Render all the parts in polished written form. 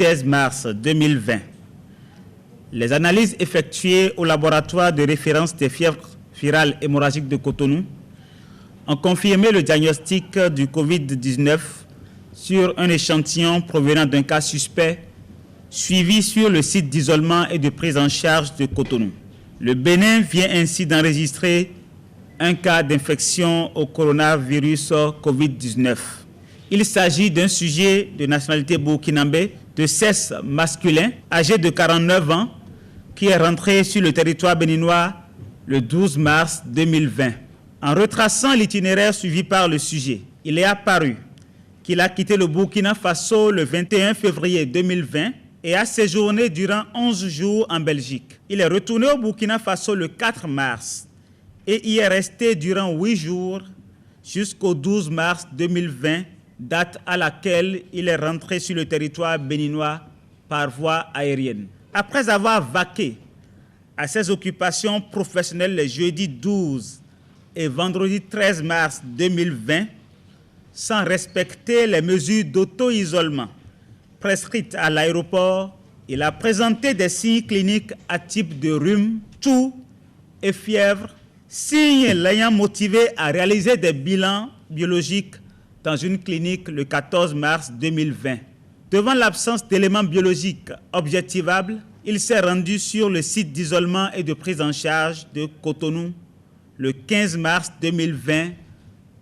16 mars 2020, les analyses effectuées au laboratoire de référence des fièvres virales hémorragiques de Cotonou ont confirmé le diagnostic du Covid-19 sur un échantillon provenant d'un cas suspect suivi sur le site d'isolement et de prise en charge de Cotonou. Le Bénin vient ainsi d'enregistrer un cas d'infection au coronavirus Covid-19. Il s'agit d'un sujet de nationalité burkinabé de sexe masculin, âgé de 49 ans, qui est rentré sur le territoire béninois le 12 mars 2020. En retraçant l'itinéraire suivi par le sujet, il est apparu qu'il a quitté le Burkina Faso le 21 février 2020 et a séjourné durant 11 jours en Belgique. Il est retourné au Burkina Faso le 4 mars et y est resté durant 8 jours jusqu'au 12 mars 2020, date à laquelle il est rentré sur le territoire béninois par voie aérienne. Après avoir vaqué à ses occupations professionnelles les jeudis 12 et vendredi 13 mars 2020, sans respecter les mesures d'auto-isolement prescrites à l'aéroport, il a présenté des signes cliniques atypiques de rhume, toux et fièvre, signes l'ayant motivé à réaliser des bilans biologiques dans une clinique le 14 mars 2020. Devant l'absence d'éléments biologiques objectivables, il s'est rendu sur le site d'isolement et de prise en charge de Cotonou le 15 mars 2020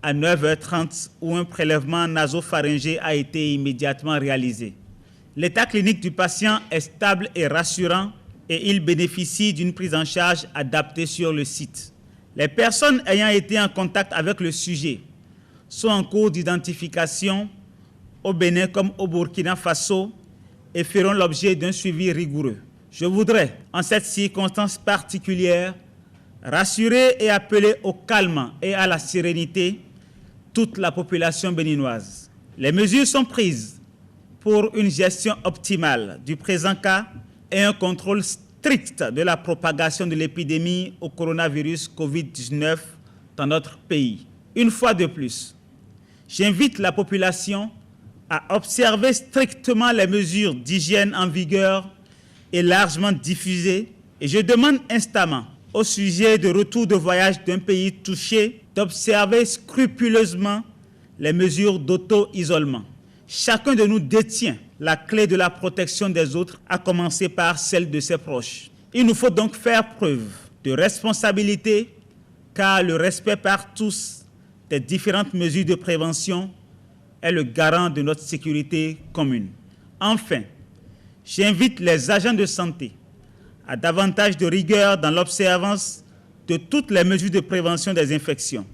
à 9h30 où un prélèvement nasopharyngé a été immédiatement réalisé. L'état clinique du patient est stable et rassurant et il bénéficie d'une prise en charge adaptée sur le site. Les personnes ayant été en contact avec le sujet sont en cours d'identification au Bénin comme au Burkina Faso et feront l'objet d'un suivi rigoureux. Je voudrais, en cette circonstance particulière, rassurer et appeler au calme et à la sérénité toute la population béninoise. Les mesures sont prises pour une gestion optimale du présent cas et un contrôle strict de la propagation de l'épidémie au coronavirus Covid-19 dans notre pays. Une fois de plus, j'invite la population à observer strictement les mesures d'hygiène en vigueur et largement diffusées et je demande instamment au sujet de retour de voyage d'un pays touché d'observer scrupuleusement les mesures d'auto-isolement. Chacun de nous détient la clé de la protection des autres, à commencer par celle de ses proches. Il nous faut donc faire preuve de responsabilité, car le respect par tous des différentes mesures de prévention est le garant de notre sécurité commune. Enfin, j'invite les agents de santé à davantage de rigueur dans l'observance de toutes les mesures de prévention des infections.